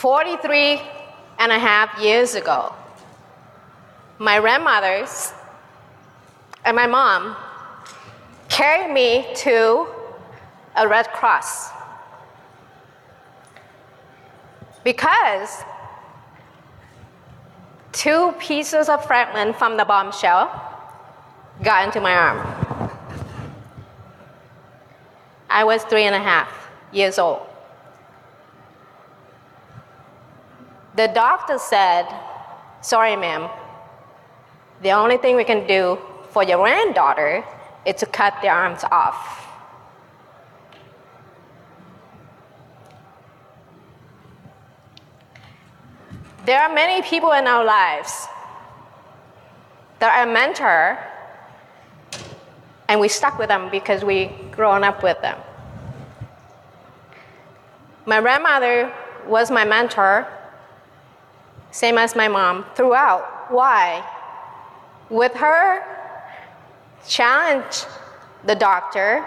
43 and a half years ago, my grandmothers and my mom carried me to a Red Cross because 2 pieces of fragment from the bombshell got into my arm. I was 3.5 years old. The doctor said, "Sorry, ma'am, the only thing we can do for your granddaughter is to cut the arms off." There are many people in our lives that are a mentor, and we stuck with them because we grown up with them. My grandmother was my mentor, same as my mom, throughout. Why? With her, challenged the doctor,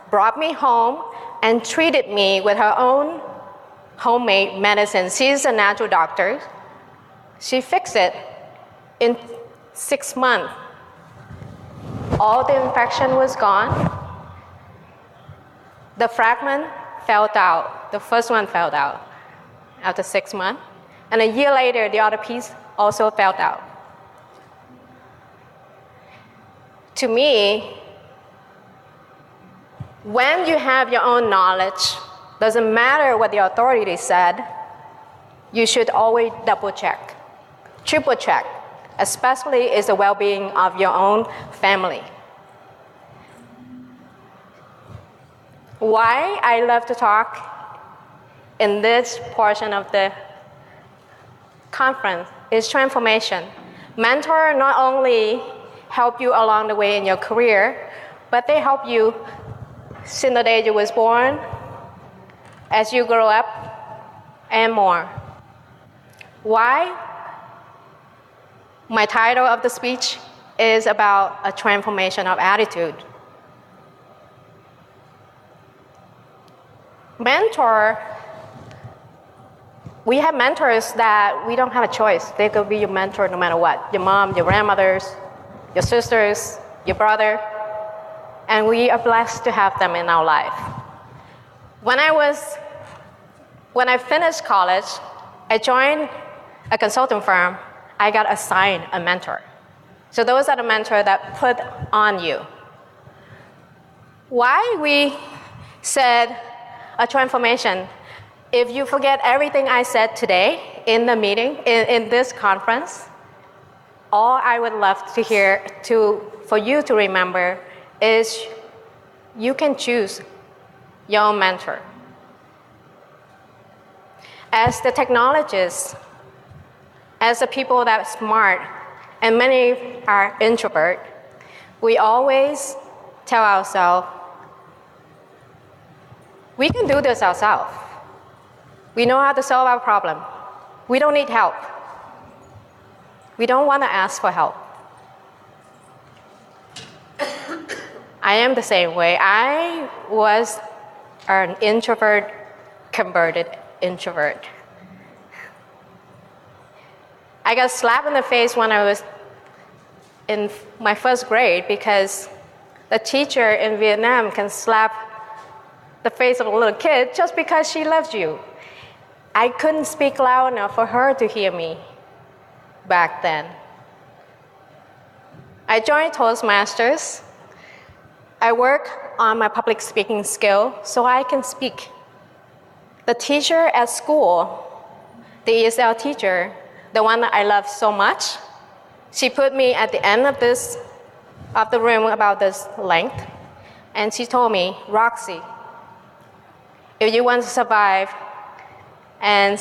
brought me home, and treated me with her own homemade medicine. She's a natural doctor. She fixed it in 6 months. All the infection was gone. The fragment fell out. The first one fell out after 6 months. And a year later, the other piece also fell out. To me, when you have your own knowledge, doesn't matter what the authority said, you should always double check, triple check, especially is the well-being of your own family. Why I love to talk in this portion of the conference is transformation. Mentor not only help you along the way in your career, but they help you since the day you was born, as you grow up, and more. Why? My title of the speech is about a transformation of attitude. Mentor, we have mentors that we don't have a choice. They could be your mentor no matter what. Your mom, your grandmothers, your sisters, your brother, and we are blessed to have them in our life. When I finished college, I joined a consulting firm. I got assigned a mentor. So those are the mentors that put on you. Why we said a transformation? If you forget everything I said today in the meeting, in this conference, all I would love to hear, for you to remember, is you can choose your own mentor. As the technologists, as the people that are smart, and many are introvert, we always tell ourselves, we can do this ourselves. We know how to solve our problem. We don't need help. We don't want to ask for help. I am the same way. I was an introvert, converted introvert. I got slapped in the face when I was in my first grade because the teacher in Vietnam can slap the face of a little kid just because she loves you. I couldn't speak loud enough for her to hear me back then. I joined Toastmasters. I work on my public speaking skill so I can speak. The teacher at school, the ESL teacher, the one that I love so much, she put me at the end of the room about this length, and she told me, "Roxy, if you want to survive and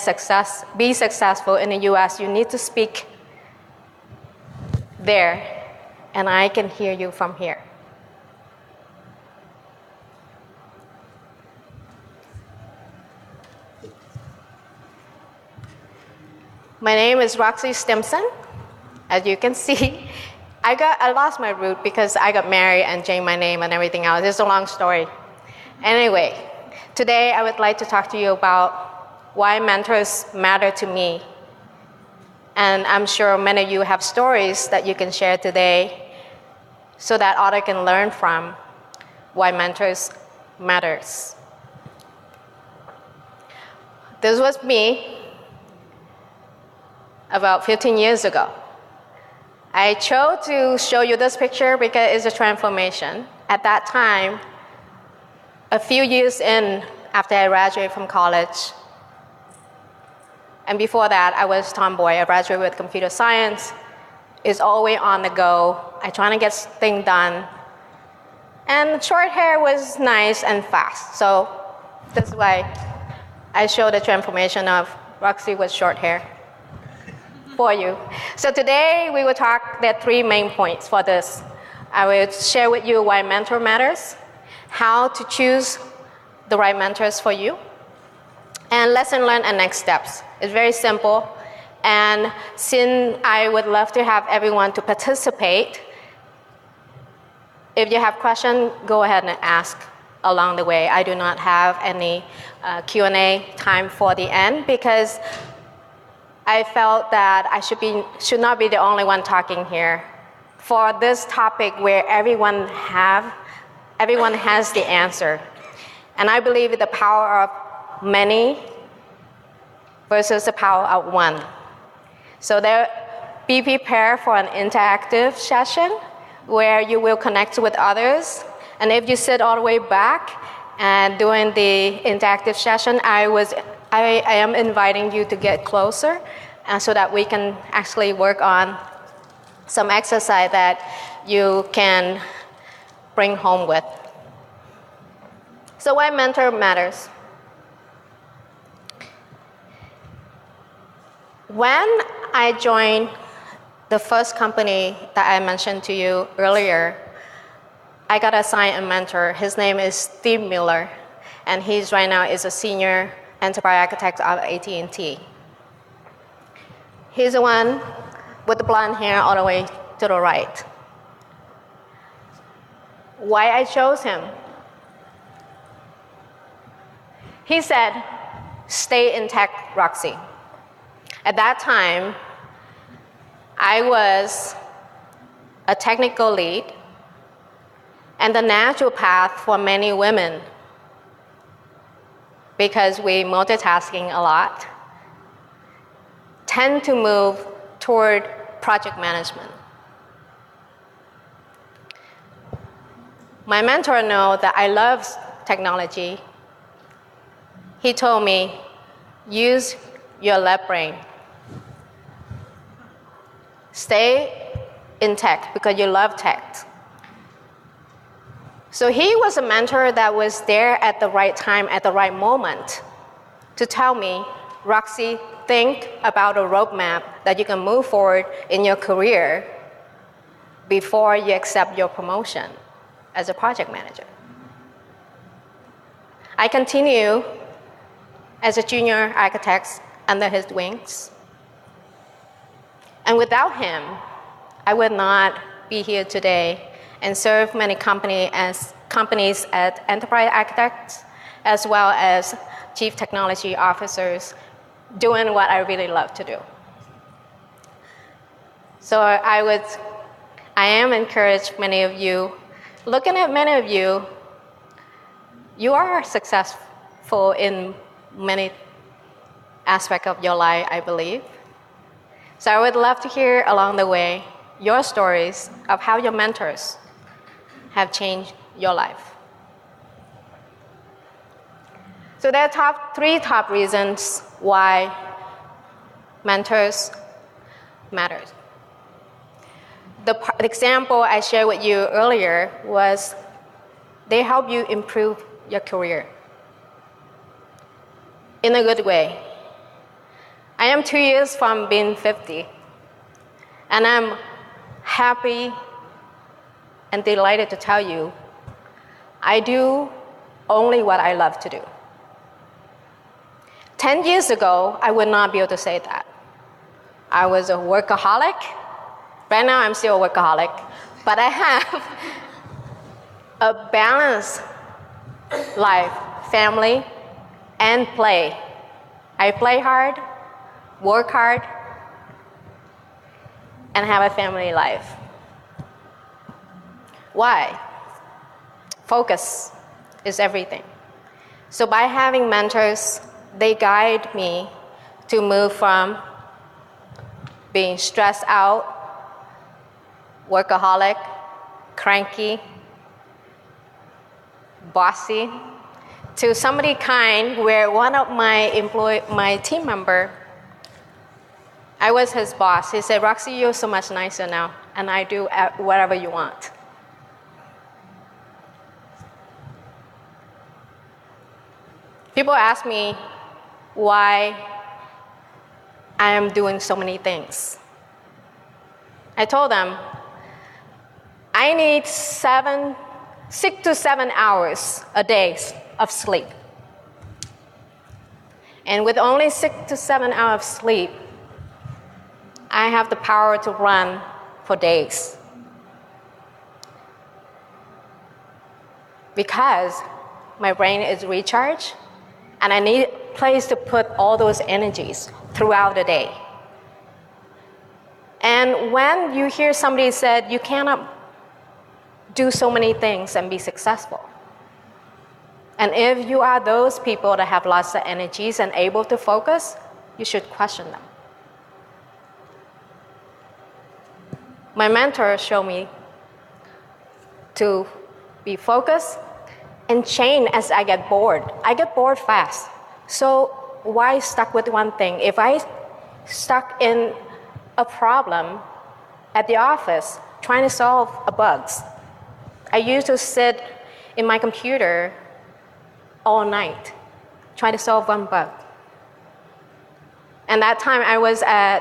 be successful in the US, you need to speak there, and I can hear you from here." My name is Roxy Stimpson. As you can see, I lost my root because I got married and changed my name and everything else. It's a long story. Anyway, today I would like to talk to you about why mentors matter to me. And I'm sure many of you have stories that you can share today so that others can learn from why mentors matters. This was me about 15 years ago. I chose to show you this picture because it's a transformation. At that time, a few years in after I graduated from college, and before that, I was tomboy. I graduated with computer science. It's always on the go. I trying to get things done. And short hair was nice and fast. So this is why I show the transformation of Roxy with short hair for you. So today we will talk, there are 3 main points for this. I will share with you why mentor matters, how to choose the right mentors for you, and lesson learned and next steps. It's very simple. And since I would love to have everyone to participate, if you have questions, go ahead and ask along the way. I do not have any Q&A time for the end because I felt that I should not be the only one talking here. For this topic where everyone has the answer. And I believe in the power of many versus the power of one. So be prepared for an interactive session where you will connect with others. And if you sit all the way back and during the interactive session, I am inviting you to get closer so that we can actually work on some exercise that you can bring home with. So why mentor matters? When I joined the first company that I mentioned to you earlier, I got assigned a mentor. His name is Steve Miller, and he's right now is a senior enterprise architect of AT&T. He's the one with the blonde hair all the way to the right. Why I chose him? He said, stay in tech, Roxy. At that time, I was a technical lead and the natural path for many women because we multitasking a lot, tend to move toward project management. My mentor knows that I love technology. He told me, use your left brain. Stay in tech because you love tech. So he was a mentor that was there at the right time, at the right moment to tell me, Roxy, think about a roadmap that you can move forward in your career before you accept your promotion as a project manager. I continue as a junior architect under his wings. And without him, I would not be here today and serve many companies as enterprise architects, as well as chief technology officers, doing what I really love to do. So I am encouraged many of you, looking at many of you, you are successful in many aspects of your life, I believe. So I would love to hear along the way your stories of how your mentors have changed your life. So there are 3 top reasons why mentors matter. The example I shared with you earlier was they help you improve your career in a good way. I am 2 years from being 50, and I'm happy and delighted to tell you I do only what I love to do. 10 years ago, I would not be able to say that. I was a workaholic. Right now, I'm still a workaholic, but I have a balanced life, family, and play. I play hard, work hard, and have a family life. Why? Focus is everything. So by having mentors, they guide me to move from being stressed out, workaholic, cranky, bossy, to somebody kind where one of my team member, I was his boss. He said, Roxy, you're so much nicer now, and I do whatever you want. People ask me why I am doing so many things. I told them, I need 6 to 7 hours a day of sleep. And with only 6 to 7 hours of sleep, I have the power to run for days. Because my brain is recharged, and I need a place to put all those energies throughout the day. And when you hear somebody said, you cannot do so many things and be successful. And if you are those people that have lots of energies and able to focus, you should question them. My mentor showed me to be focused and change as I get bored. I get bored fast. So why stuck with one thing? If I stuck in a problem at the office trying to solve bugs, I used to sit in my computer all night trying to solve one bug. And that time I was at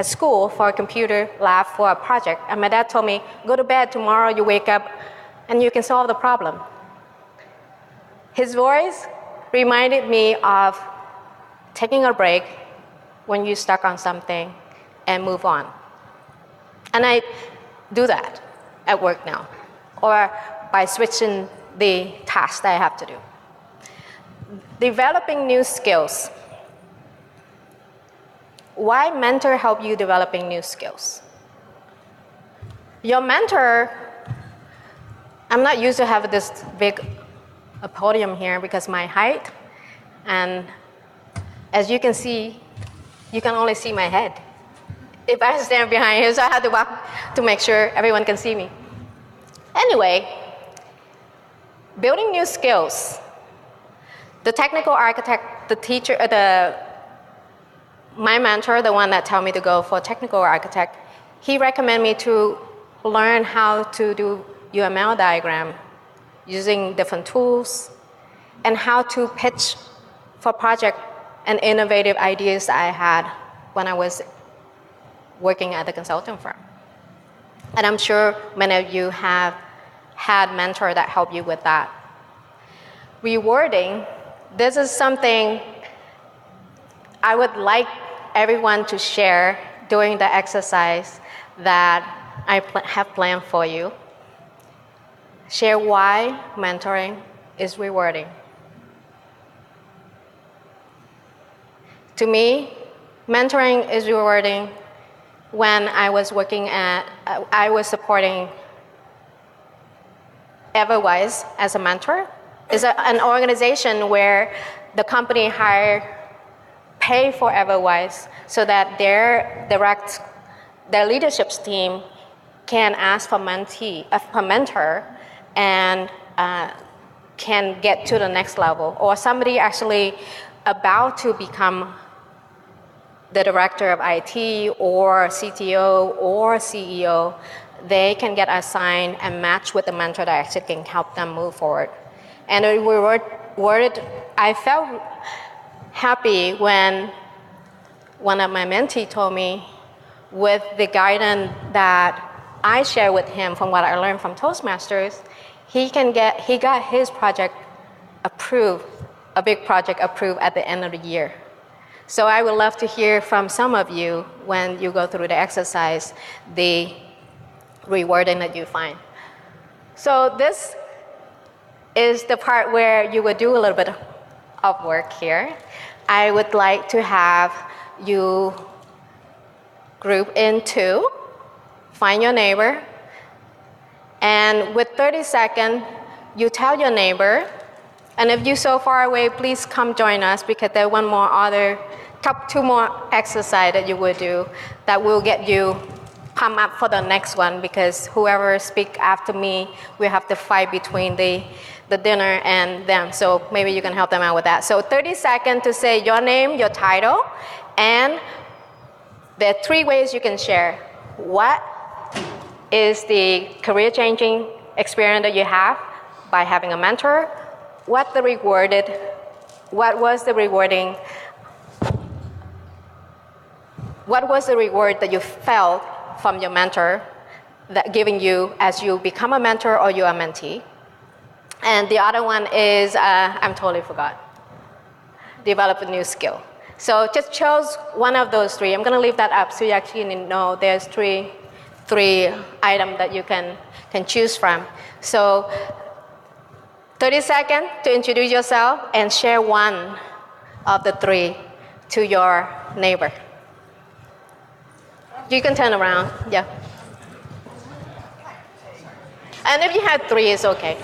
school for a computer lab for a project, and my dad told me, go to bed, tomorrow you wake up and you can solve the problem. His voice reminded me of taking a break when you're stuck on something and move on. And I do that at work now, or by switching the tasks that I have to do. Developing new skills. Why mentor help you developing new skills? Your mentor, I'm not used to have this big podium here because my height, and as you can see, you can only see my head. If I stand behind here, so I have to walk to make sure everyone can see me. Anyway, building new skills. The technical architect, the teacher, my mentor, the one that told me to go for technical architect, he recommended me to learn how to do UML diagram using different tools, and how to pitch for project and innovative ideas I had when I was working at the consulting firm. And I'm sure many of you have had mentors that help you with that. Rewarding, this is something I would like everyone to share during the exercise that I have planned for you. Share why mentoring is rewarding. To me, mentoring is rewarding when I was supporting Everwise as a mentor. It's an organization where the company pay for Everwise so that their leadership team can ask for a mentor and can get to the next level, or somebody actually about to become the director of IT or CTO or CEO, they can get assigned and match with the mentor that actually can help them move forward. And I felt happy when one of my mentees told me, with the guidance that I share with him from what I learned from Toastmasters, he got his project approved, a big project approved at the end of the year. So I would love to hear from some of you when you go through the exercise, the rewarding that you find. So this is the part where you would do a little bit of work here. I would like to have you group in two, find your neighbor, and with 30 seconds, you tell your neighbor, and if you're so far away, please come join us because there's two more exercise that you will do that will get you pumped up for the next one, because whoever speak after me, we have to fight between the dinner and them. So maybe you can help them out with that. So 30 seconds to say your name, your title, and there are three ways you can share. What is the career-changing experience that you have by having a mentor? What was the reward that you felt from your mentor that giving you as you become a mentor or you're a mentee? And the other one is, I'm totally forgot. Develop a new skill. So just choose one of those three. I'm gonna leave that up so you actually know there's three items that you can choose from. So 30 seconds to introduce yourself and share one of the three to your neighbor. You can turn around, yeah. And if you have three, it's okay.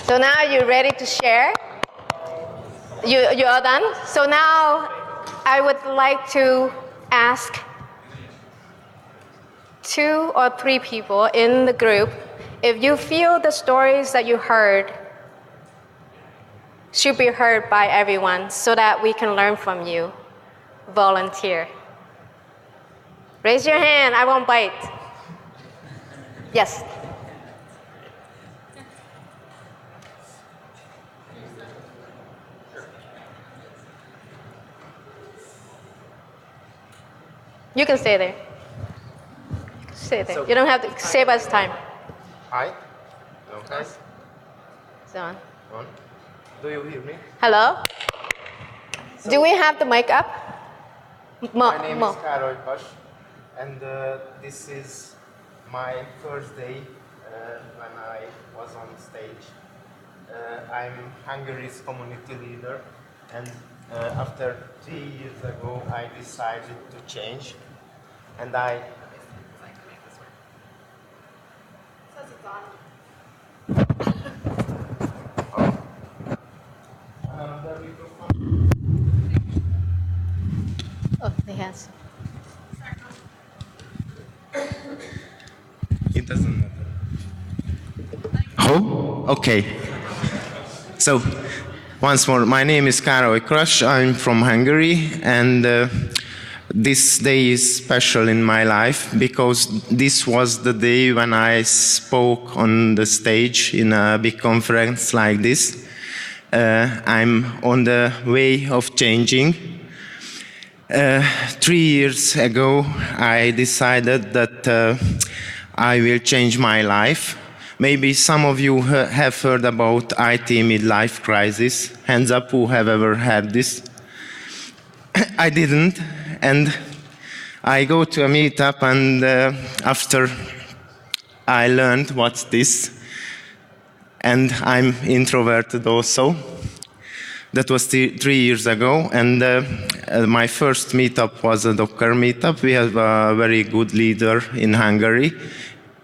So now you're ready to share? You are done? So now I would like to ask 2 or 3 people in the group, if you feel the stories that you heard should be heard by everyone so that we can learn from you, volunteer. Raise your hand, I won't bite. Yes. You can stay there. Stay there. You don't have to save us time. Hi. Okay. It's on. On. Do you hear me? Hello? Do we have the mic up? My name is Károly Kas, and this is my first day when I was on stage. I'm Hungary's community leader, and after 3 years ago, I decided to change, and I. Oh, he has. It doesn't matter. Oh, okay. So, once more, my name is Károly Kas. I'm from Hungary, and this day is special in my life because this was the day when I spoke on the stage in a big conference like this. I'm on the way of changing. 3 years ago, I decided that I will change my life. Maybe some of you have heard about IT midlife crisis. Hands up who have ever had this. I didn't, and I go to a meetup, and after I learned what's this, and I'm introverted also. That was 3 years ago, and my first meetup was a Docker meetup. We have a very good leader in Hungary.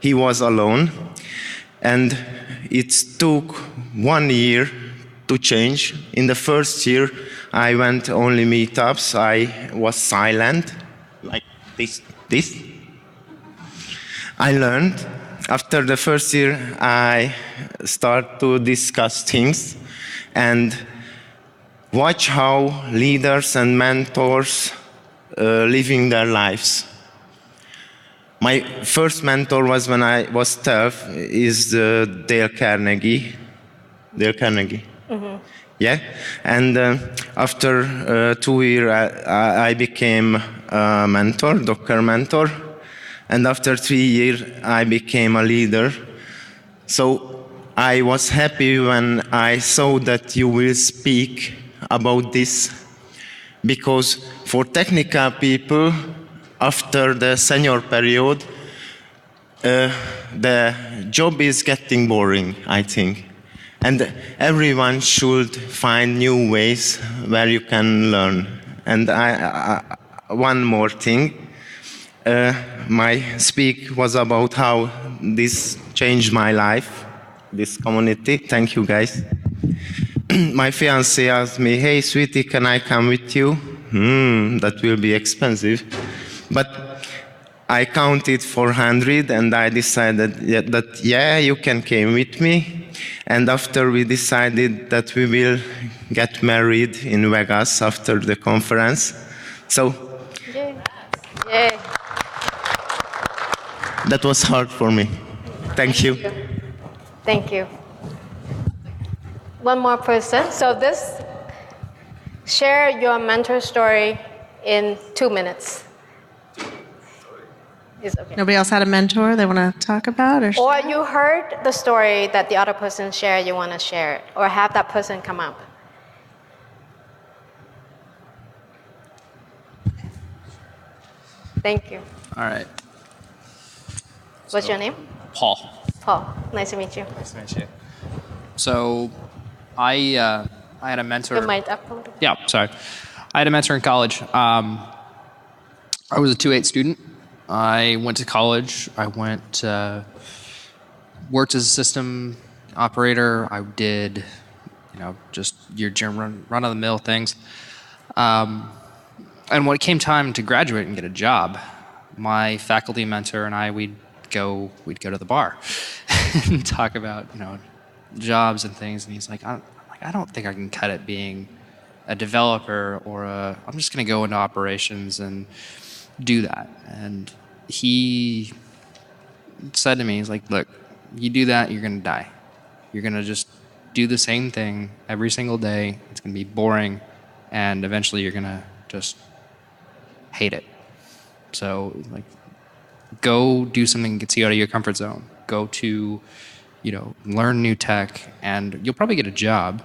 He was alone, and it took 1 year to change. In the first year, I went only meetups. I was silent, like this. I learned. After the first year, I start to discuss things and watch how leaders and mentors living their lives. My first mentor was when I was 12, is Dale Carnegie. Dale Carnegie. Mm-hmm. Yeah, and after 2 years, I became a mentor, Docker mentor, and after 3 years, I became a leader. So I was happy when I saw that you will speak about this, because for technical people, after the senior period, the job is getting boring, I think. And everyone should find new ways where you can learn. And one more thing, my speak was about how this changed my life, this community. Thank you, guys. My fiancé asked me, "Hey, sweetie, can I come with you?" That will be expensive. But I counted 400 and I decided that, yeah, you can come with me. And after we decided that we will get married in Vegas after the conference. So Yay. Yay. that was hard for me. Thank you. Thank you. One more person. So share your mentor story in 2 minutes. It's okay. Nobody else had a mentor they want to talk about? Or you heard the story that the other person shared, you want to share it, or have that person come up. Thank you. All right. What's your name? Paul. Paul. Nice to meet you. Nice to meet you. So, I had a mentor. The mic up a little. Yeah, sorry. I had a mentor in college. I was a 2.8 student. I went to college. I worked as a system operator. I did, just your run-of-the-mill things. And when it came time to graduate and get a job, my faculty mentor and I, we'd go to the bar and talk about, jobs and things. And he's like, I don't think I can cut it being a developer I'm just going to go into operations and do that. And he said to me, he's like, look, you do that, you're going to die. You're going to just do the same thing every single day. It's going to be boring. And eventually you're going to just hate it. So, go do something that gets you out of your comfort zone. Go to, learn new tech, and you'll probably get a job.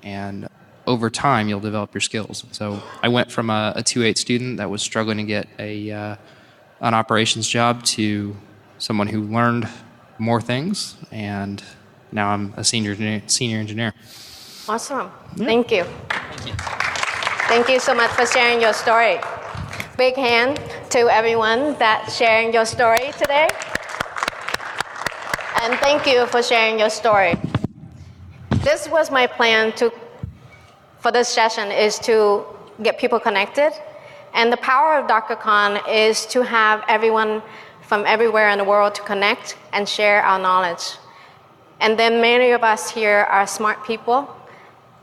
And over time, you'll develop your skills. So I went from a 2.8 student that was struggling to get an operations job to someone who learned more things, and now I'm a senior engineer. Awesome. Yeah. Thank you. Thank you so much for sharing your story. Big hand to everyone that's sharing your story today. And thank you for sharing your story. This was my plan for this session is to get people connected. And the power of DrCon is to have everyone from everywhere in the world to connect and share our knowledge. And then many of us here are smart people,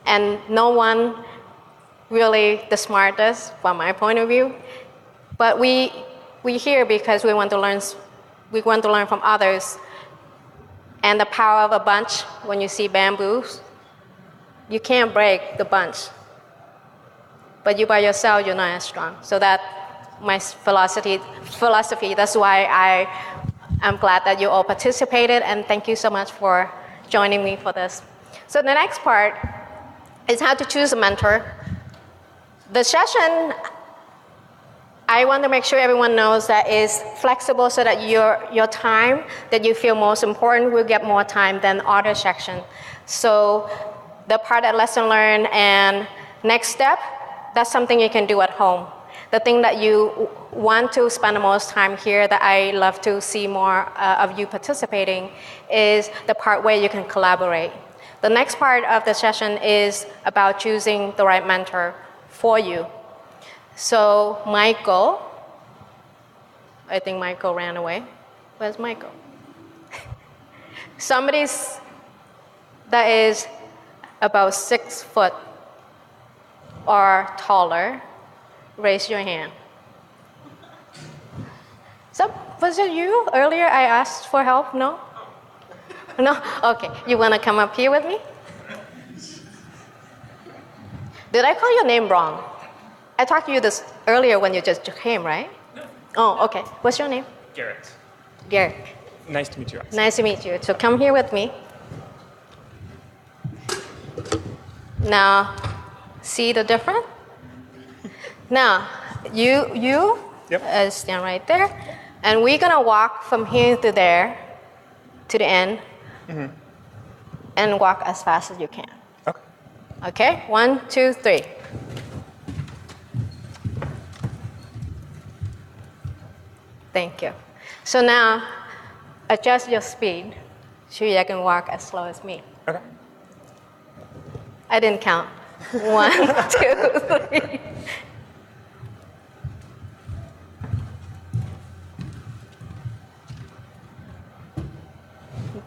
and no one really the smartest from my point of view. But we here because we want to learn from others. And the power of a bunch, when you see bamboos, you can't break the bunch. But you by yourself, you're not as strong. So that's my philosophy. That's why I'm glad that you all participated, and thank you so much for joining me for this. So the next part is how to choose a mentor. The session, I want to make sure everyone knows that is flexible so that your time that you feel most important will get more time than other section. So the part of lesson learned and next step, that's something you can do at home. The thing that you want to spend the most time here that I love to see more of you participating is the part where you can collaborate. The next part of the session is about choosing the right mentor for you. So Michael, I think Michael ran away. Where's Michael? Somebody that is about 6 foot or taller, raise your hand. So, was it you? Earlier I asked for help, no? No? Okay, you wanna come up here with me? Did I call your name wrong? I talked to you this earlier when you just came, right? No. Oh, okay. What's your name? Garrett. Garrett. Nice to meet you. Roxy. Nice to meet you. So come here with me. Now, see the difference? Now, you Yep. stand right there. And we're gonna walk from here to there, to the end, and walk as fast as you can. Okay. Okay, 1, 2, 3. Thank you. So now, adjust your speed so you can walk as slow as me. Okay. I didn't count. 1, 2, 3.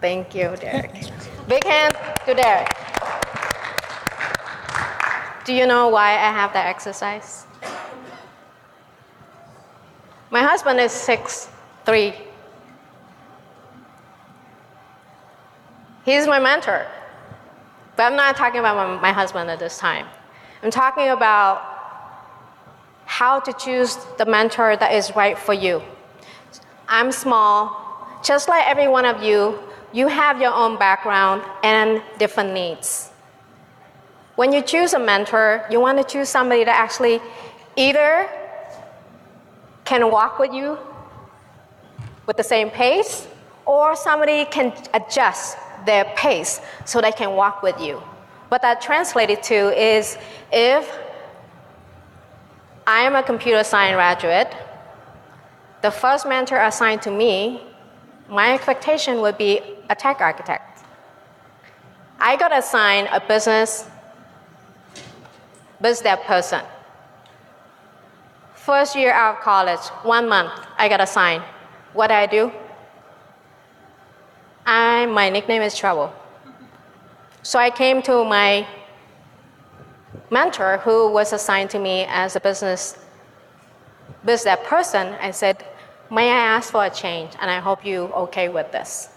Thank you, Derek. Big hand to Derek. Do you know why I have that exercise? My husband is 6'3". He's my mentor. But I'm not talking about my husband at this time. I'm talking about how to choose the mentor that is right for you. I'm small. Just like every one of you, you have your own background and different needs. When you choose a mentor, you want to choose somebody that actually either can walk with you with the same pace, or somebody can adjust their pace so they can walk with you. What that translated to is, if I am a computer science graduate, the first mentor assigned to me, my expectation would be a tech architect. I got assigned a business dev person. First year out of college, 1 month, I got assigned. What did I do? My nickname is Trouble. So I came to my mentor, who was assigned to me as a business dev person. I said, may I ask for a change, and I hope you okay with this.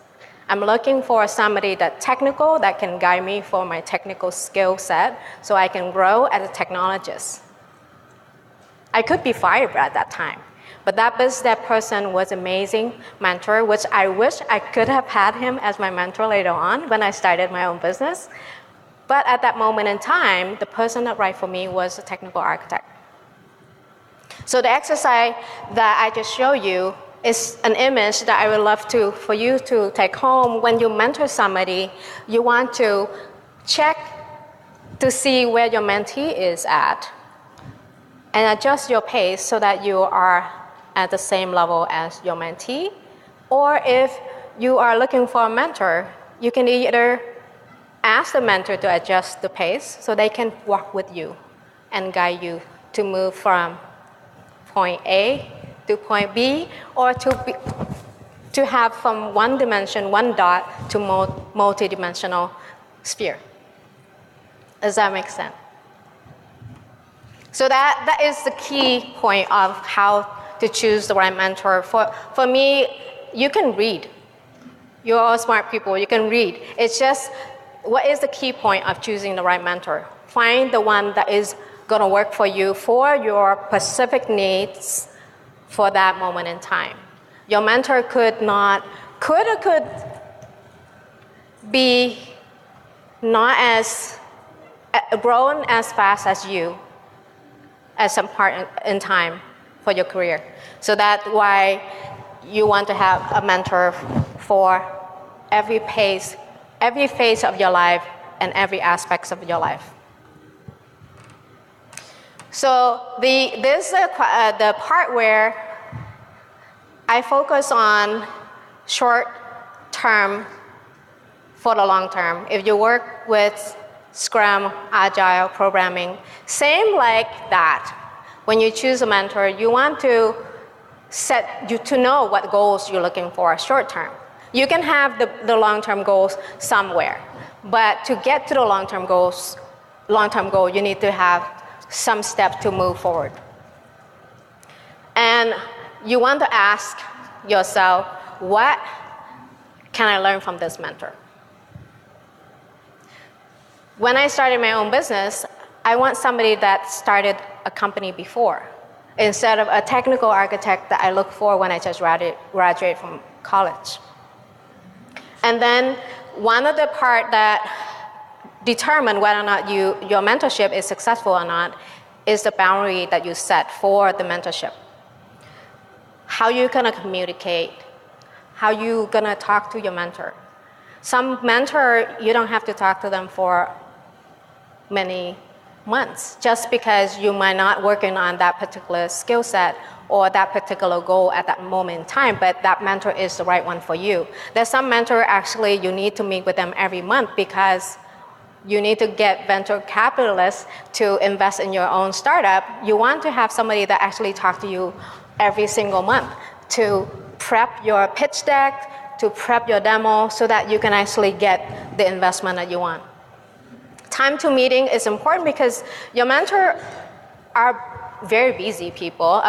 I'm looking for somebody that's technical, that can guide me for my technical skill set so I can grow as a technologist. I could be fired at that time, but that business dev person was amazing mentor, which I wish I could have had him as my mentor later on when I started my own business. But at that moment in time, the person that right for me was a technical architect. So the exercise that I just showed you is an image that I would love for you to take home. When you mentor somebody, you want to check to see where your mentee is at and adjust your pace so that you are at the same level as your mentee. Or if you are looking for a mentor, you can either ask the mentor to adjust the pace so they can walk with you and guide you to move from point A to point B, or to have from one dimension, one dot, to multi-dimensional sphere. Does that make sense? So that is the key point of how to choose the right mentor. For me, you can read. You're all smart people, you can read. It's just, what is the key point of choosing the right mentor? Find the one that is going to work for you, for your specific needs for that moment in time. Your mentor could be not as grown as fast as you at some part in time for your career. So that's why you want to have a mentor for every phase of your life and every aspect of your life. So this is the part where I focus on short term for the long term. If you work with Scrum, Agile programming, same like that. When you choose a mentor, you want to know what goals you're looking for short term. You can have the long-term goals somewhere, but to get to the long-term goal, you need to have some steps to move forward. And you want to ask yourself, what can I learn from this mentor? When I started my own business, I want somebody that started a company before, instead of a technical architect that I look for when I just graduate from college. And then one of the part that determine whether or not your mentorship is successful or not is the boundary that you set for the mentorship. how you gonna communicate, how you gonna talk to your mentor. Some mentor, you don't have to talk to them for many months, just because you might not working on that particular skill set or that particular goal at that moment in time, but that mentor is the right one for you. There's some mentor actually you need to meet with them every month because you need to get venture capitalists to invest in your own startup. You want to have somebody that actually talk to you every single month to prep your pitch deck, to prep your demo so that you can actually get the investment that you want. Time to meeting is important because your mentor are very busy people.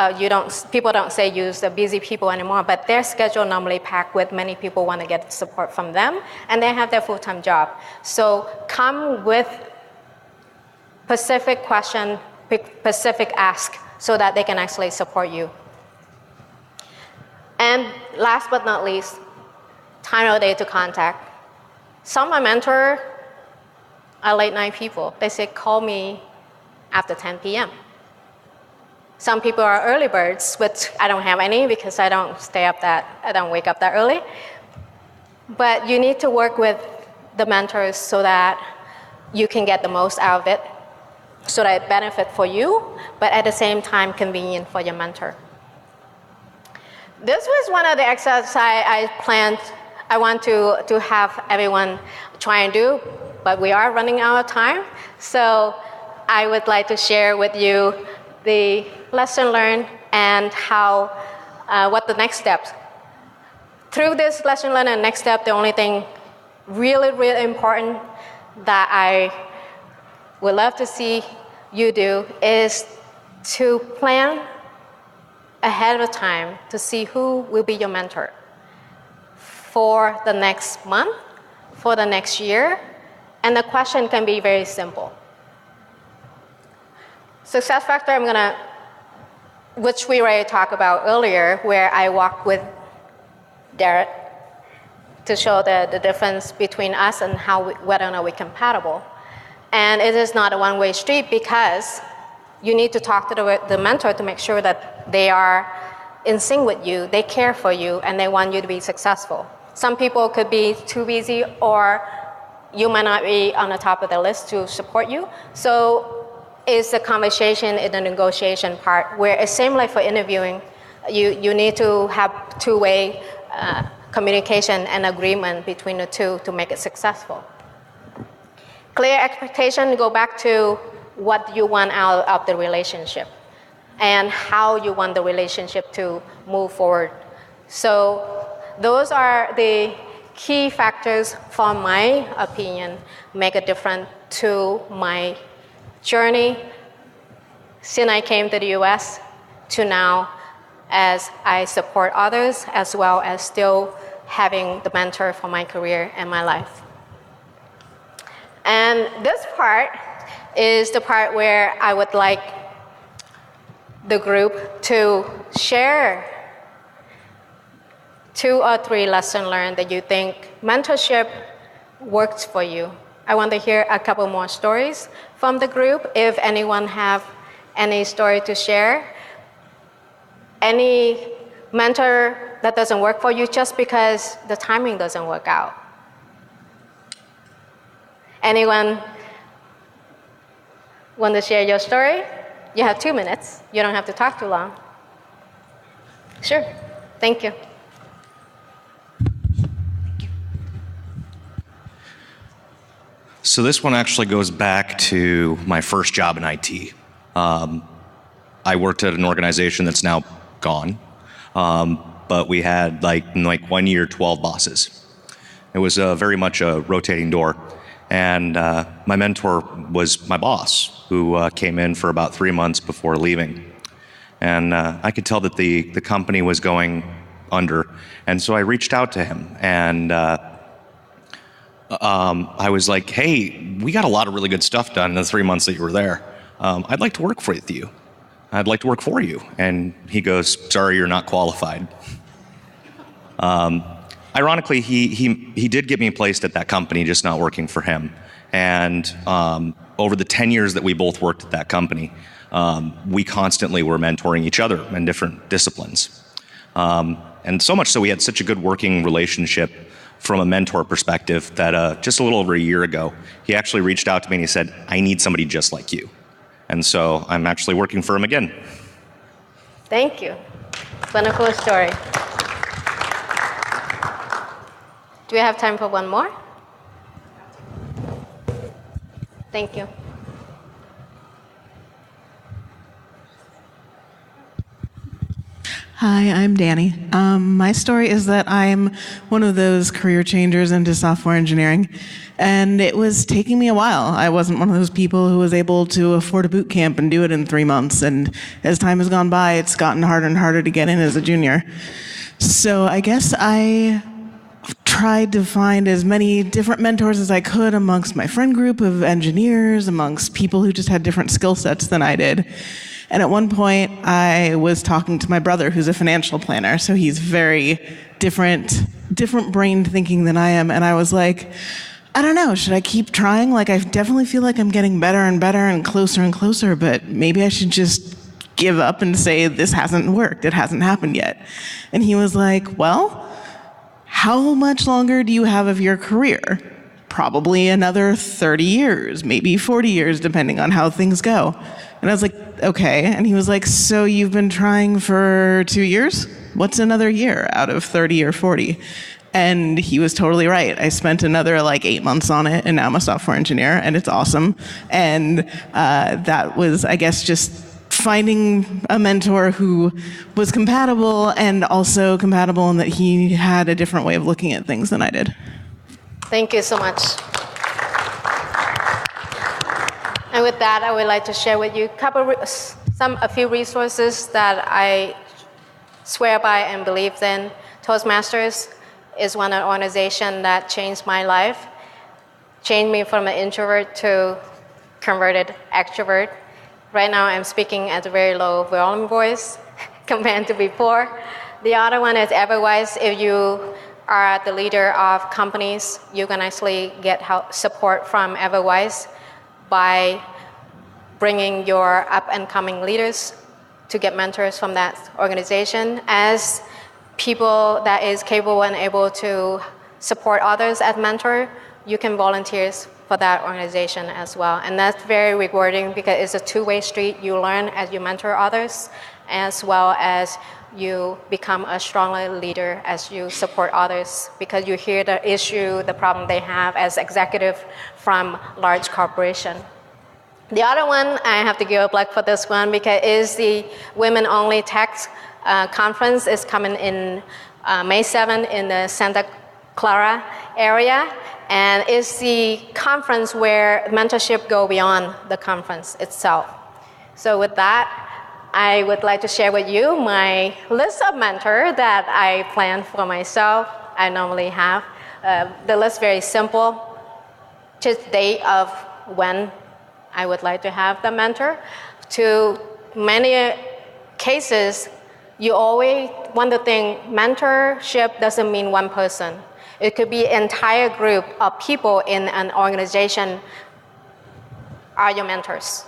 People don't say use the busy people anymore, but their schedule normally packed with many people want to get support from them, and they have their full-time job. So come with specific question, specific ask, so that they can actually support you. And last but not least, time of day to contact. Some of my mentors are late night people. They say, call me after 10 p.m. Some people are early birds, which I don't have any because I don't wake up that early. But you need to work with the mentors so that you can get the most out of it, so that it benefit for you, but at the same time convenient for your mentor. This was one of the exercises I want to have everyone try and do, but we are running out of time. So I would like to share with you the lesson learned and how, what the next steps. Through this lesson learned and next step, the only thing really, really important that I would love to see you do is to plan ahead of time to see who will be your mentor for the next month, for the next year, and the question can be very simple. Success factor, which we already talked about earlier, where I walk with Derek to show the difference between us and whether or not we're compatible. And it is not a one-way street because you need to talk to the mentor to make sure that they are in sync with you, they care for you, and they want you to be successful. Some people could be too busy, or you might not be on the top of the list to support you. So it's the conversation, it's the negotiation part, where it's same like for interviewing. You need to have two-way communication and agreement between the two to make it successful. Clear expectation, go back to what you want out of the relationship and how you want the relationship to move forward. So those are the key factors, from my opinion, make a difference to my journey since I came to the US to now, as I support others as well as still having the mentor for my career and my life. And this part is the part where I would like the group to share 2 or 3 lessons learned that you think mentorship works for you. I want to hear a couple more stories from the group. If anyone have any story to share, any mentor that doesn't work for you just because the timing doesn't work out. Anyone want to share your story? You have 2 minutes. You don't have to talk too long. Sure. Thank you. So this one actually goes back to my first job in IT. I worked at an organization that's now gone, but we had like 1 year, 12 bosses. It was very much a rotating door. And my mentor was my boss, who came in for about 3 months before leaving. And I could tell that the company was going under. And so I reached out to him, and I was like, hey, we got a lot of really good stuff done in the 3 months that you were there. I'd like to work with you. I'd like to work for you. And he goes, sorry, you're not qualified. Ironically, he did get me placed at that company, just not working for him. And over the 10 years that we both worked at that company, we constantly were mentoring each other in different disciplines. And so much so we had such a good working relationship from a mentor perspective that just a little over a year ago, he actually reached out to me and he said, I need somebody just like you. And so I'm actually working for him again. Thank you. It's been a cool story. Do we have time for one more? Thank you. Hi, I'm Danny. My story is that I'm one of those career changers into software engineering, and it was taking me a while. I wasn't one of those people who was able to afford a boot camp and do it in 3 months, and as time has gone by, it's gotten harder and harder to get in as a junior. So I guess I tried to find as many different mentors as I could amongst my friend group of engineers, amongst people who just had different skill sets than I did. And at one point, I was talking to my brother, who's a financial planner, so he's very different brain thinking than I am. And I was like, I don't know, should I keep trying? Like, I definitely feel like I'm getting better and better and closer, but maybe I should just give up and say, this hasn't worked, it hasn't happened yet. And he was like, well, how much longer do you have of your career? Probably another 30 years, maybe 40 years, depending on how things go. And I was like, okay. And he was like, so you've been trying for 2 years? What's another year out of 30 or 40? And he was totally right. I spent another 8 months on it, and now I'm a software engineer, and it's awesome. And that was, I guess, just finding a mentor who was compatible, and also compatible in that he had a different way of looking at things than I did. Thank you so much. And with that, I would like to share with you a few resources that I swear by and believe in. Toastmasters is one organization that changed my life, changed me from an introvert to converted extrovert. Right now, I'm speaking at a very low volume voice compared to before. The other one is Everwise. If you are the leader of companies, you can actually get support from Everwise by bringing your up-and-coming leaders to get mentors from that organization. As people that is capable and able to support others as mentor, you can volunteer for that organization as well. And that's very rewarding because it's a two-way street. You learn as you mentor others, as well as you become a stronger leader as you support others, because you hear the issue, the problem they have as executive from large corporation. The other one, I have to give a plug for this one because it's the Women Only Tech Conference. Is coming in May 7th in the Santa Clara area. And it's the conference where mentorship go beyond the conference itself. So with that, I would like to share with you my list of mentors that I plan for myself. I normally have. The list is very simple. Just date of when I would like to have the mentor. To many cases, you always want to think mentorship doesn't mean one person. It could be an entire group of people in an organization are your mentors.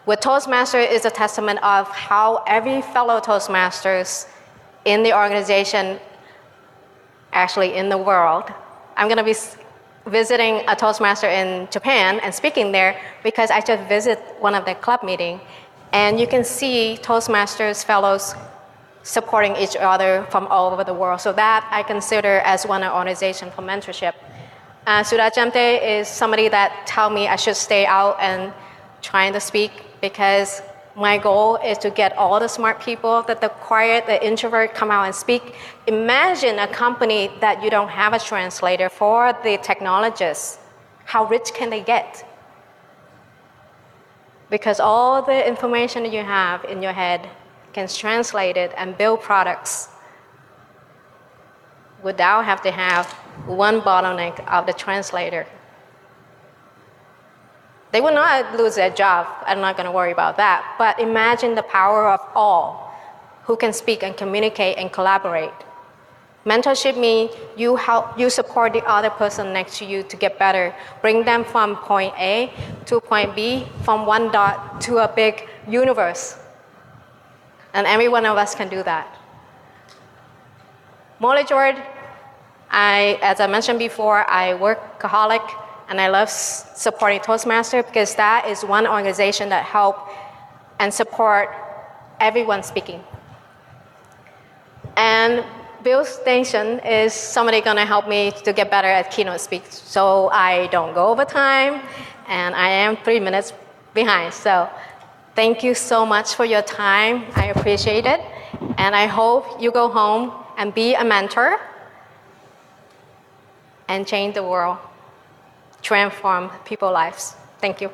With Toastmasters is a testament of how every fellow Toastmasters in the organization, actually in the world, I'm going to be visiting a Toastmaster in Japan and speaking there because I just visit one of the club meetings, and you can see Toastmasters fellows supporting each other from all over the world. So that I consider as one organization for mentorship. Surajamte is somebody that tell me I should stay out and trying to speak, because my goal is to get all the smart people, that the quiet, the introvert come out and speak. Imagine a company that you don't have a translator for the technologists. How rich can they get? Because all the information you have in your head can translate it and build products without have to have one bottleneck of the translator. They will not lose their job. I'm not going to worry about that. But imagine the power of all who can speak and communicate and collaborate. Mentorship means you support the other person next to you to get better. Bring them from point A to point B, from one dot to a big universe. And every one of us can do that. Molly-George, as I mentioned before, I workaholic, and I love supporting Toastmasters because that is one organization that help and support everyone speaking. And Bill Station is somebody going to help me to get better at keynote speak, so I don't go over time, and I am 3 minutes behind. So thank you so much for your time. I appreciate it, and I hope you go home and be a mentor and change the world, transform people's lives. Thank you.